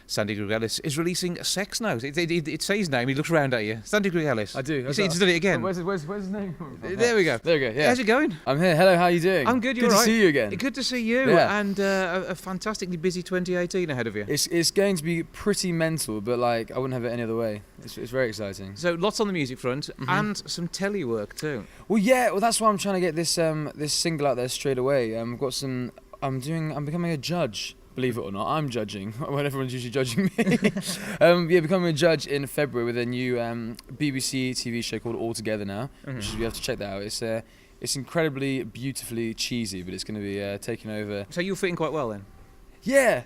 Sandy Grigelis, is releasing a sex note. It says his name. He looks round at you. Sandy Grigelis. I do. You see, he's done it again. Where's his name coming from? There we go. There we go. Yeah. How's it going? I'm here. Hello. How are you doing? I'm good. You're Good right. to see you again. Good to see you. Yeah. And a fantastically busy 2018 ahead of you. It's going to be pretty mental, but like I wouldn't have it any other way. It's very exciting. So lots on the music front and some telly work too. Well, yeah. Well, that's why I'm trying to get this this single out there straight away. I've got some. I'm becoming a judge. Believe it or not, I'm judging when everyone's usually judging me. Becoming a judge in February with a new BBC TV show called All Together now. Which you have to check that out. It's incredibly beautifully cheesy, but it's going to be taking over. So you're fitting quite well then. Yeah,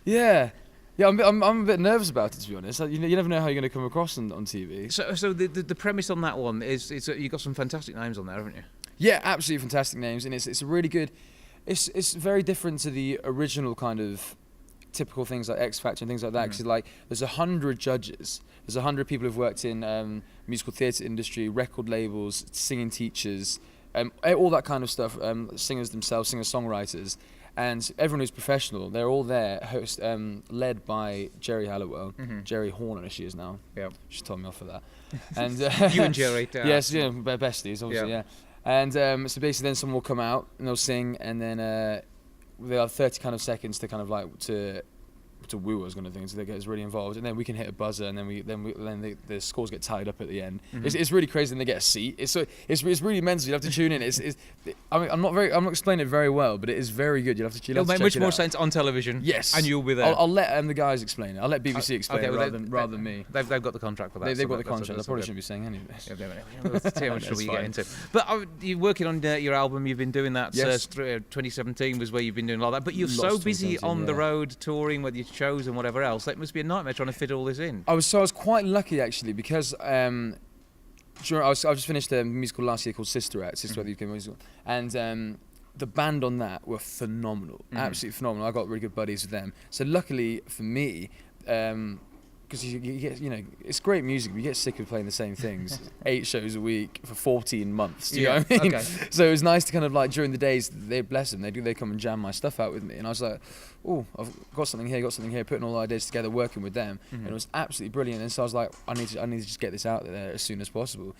yeah. I'm a bit nervous about it, to be honest. You never know how you're going to come across on TV. So the premise on that one is you've got some fantastic names on there, haven't you? Yeah, absolutely fantastic names, and it's a really good. It's very different to the original kind of typical things like X Factor and things like that. Because like there's 100 judges, there's 100 people who've worked in musical theatre industry, record labels, singing teachers, all that kind of stuff. Singers themselves, singer-songwriters. And everyone who's professional, they're all there, led by Jerry Halliwell, Jerry Horner as she is now. Yeah, she told me off for that. And you and Jerry, yes, yeah, besties, obviously, yeah. And so basically, then someone will come out and they'll sing, and then they have 30 kind of seconds to kind of like to woo us, kind of thing, so they get us really involved, and then we can hit a buzzer, and then the scores get tied up at the end. It's really crazy, and they get a seat. It's really mental. You have to tune in. I mean, I'm not explaining it very well, but it is very good. It'll make much more sense on television. Yes, and you'll be there. I'll let the guys explain it. I'll let BBC explain it rather than me. They've got the contract for that. They've got the contract. I probably shouldn't be saying any of this. That's too much trouble you get into. But you're working on your album. You've been doing that. Yes. 2017 was where you've been doing a lot of that. But you're so busy on the road touring with your shows and whatever else. That must be a nightmare trying to fit all this in. I was quite lucky actually, because I just finished a musical last year called Sister Act, the UK musical, and the band on that were phenomenal, absolutely phenomenal. I got really good buddies with them. So luckily for me, because you get, it's great music, but you get sick of playing the same things 8 shows a week for 14 months. Do you know what I mean? Okay. So it was nice to kind of like during the days, they bless them, they come and jam my stuff out with me, and I was like, oh, I've got something here, putting all the ideas together, working with them, and it was absolutely brilliant. And so I was like, I need to just get this out there as soon as possible.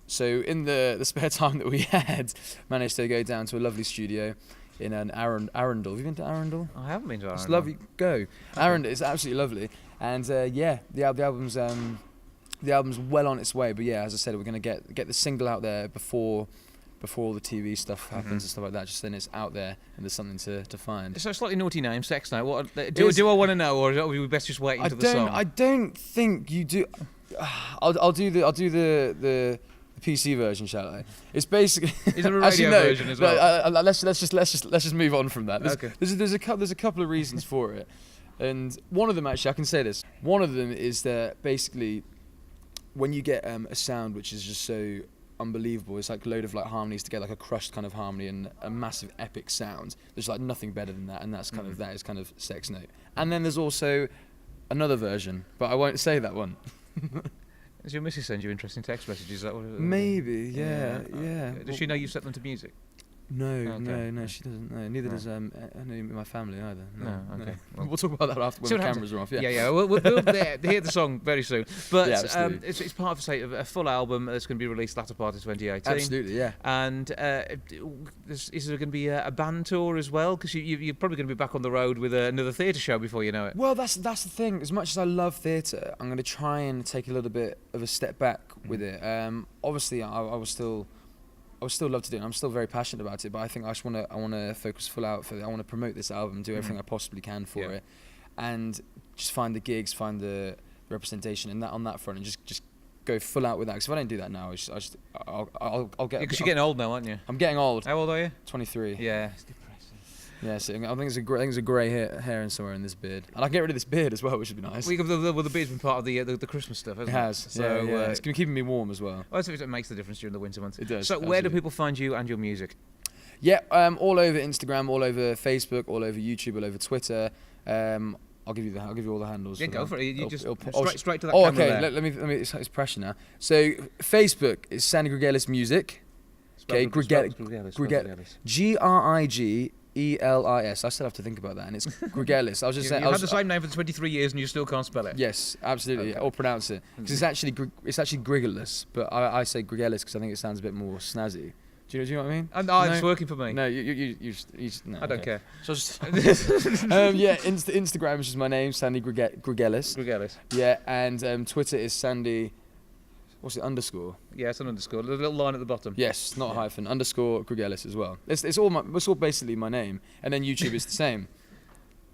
So in the spare time that we had, managed to go down to a lovely studio in Arundel. Have you been to Arundel? I haven't been to Arundel. It's lovely. Go. Arundel is absolutely lovely. And the album's well on its way. But yeah, as I said, we're going to get the single out there before all the TV stuff happens and stuff like that. Just then it's out there and there's something to find. So a slightly naughty name, Sex Note. What do I want to know, or are we best just waiting for the song? I don't think you do. I'll do the PC version, shall I? It's basically. Is there a radio version as well? Let's just move on from that. There's a couple of reasons for it, and one of them actually I can say this. One of them is that basically, when you get a sound which is just so unbelievable, it's like a load of like harmonies together, like a crushed kind of harmony and a massive epic sound. There's like nothing better than that, and that is kind of Sex Note. And then there's also another version, but I won't say that one. Does your missus send you interesting text messages? Maybe, yeah. Does she know you set them to music? No, she doesn't. No, neither does any of my family either. No. Okay. Well, we'll talk about that after when the cameras are off. Yeah. We'll hear the song very soon. But yeah, it's part of a full album that's going to be released latter part of 2018. Absolutely, yeah. And is there going to be a band tour as well? Because you're probably going to be back on the road with another theatre show before you know it. Well, that's the thing. As much as I love theatre, I'm going to try and take a little bit of a step back with it. Obviously, I would still love to do it. I'm still very passionate about it, but I think I want to focus full out for it. I want to promote this album, do everything I possibly can for it, and just find the gigs, find the representation in that on that front, and just go full out with that. Because if I don't do that now, I'll get. Because you're getting old now, aren't you? I'm getting old. How old are you? 23. Yeah. Yeah, so I think it's a grey hair in somewhere in this beard, and I can get rid of this beard as well, which would be nice. The beard's been part of the Christmas stuff, hasn't it? It has. So yeah. It's keeping me warm as well. Well, it makes the difference during the winter months. It does. So where do people find you and your music? Yeah, all over Instagram, all over Facebook, all over YouTube, all over Twitter. I'll give you all the handles. Yeah, go for it. You straight to that camera. Okay. Let me. It's pressure now. So Facebook is Sandy Grigelis Music. Okay, Grigelis. Grigelis. I still have to think about that, and it's Grigelis. I was just saying. You've had the same name for 23 years and you still can't spell it. Yes, absolutely, Okay. or pronounce it, because it's actually Grigelis, but I say Grigelis because I think it sounds a bit more snazzy. Do you know what I mean? And it's working for me. No, you just no. I don't care. So Instagram is just my name, Sandy Grigelis. Grigelis. Yeah, and Twitter is Sandy. What's it, underscore? Yeah, it's an underscore. There's a little line at the bottom. Yes, not a hyphen. Underscore Grigelis as well. It's all basically my name, and then YouTube is the same.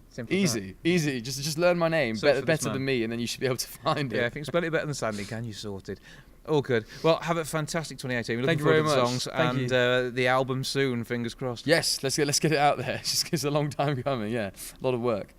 Simple Easy. Just learn my name better than me, and then you should be able to find it. Yeah, if you can spell it better than Sandy, can you sorted? All good. Well, have a fantastic 2018. We're looking Thank you forward very to the much. songs Thank and the album soon. Fingers crossed. Yes, let's get it out there. It's a long time coming. Yeah, a lot of work.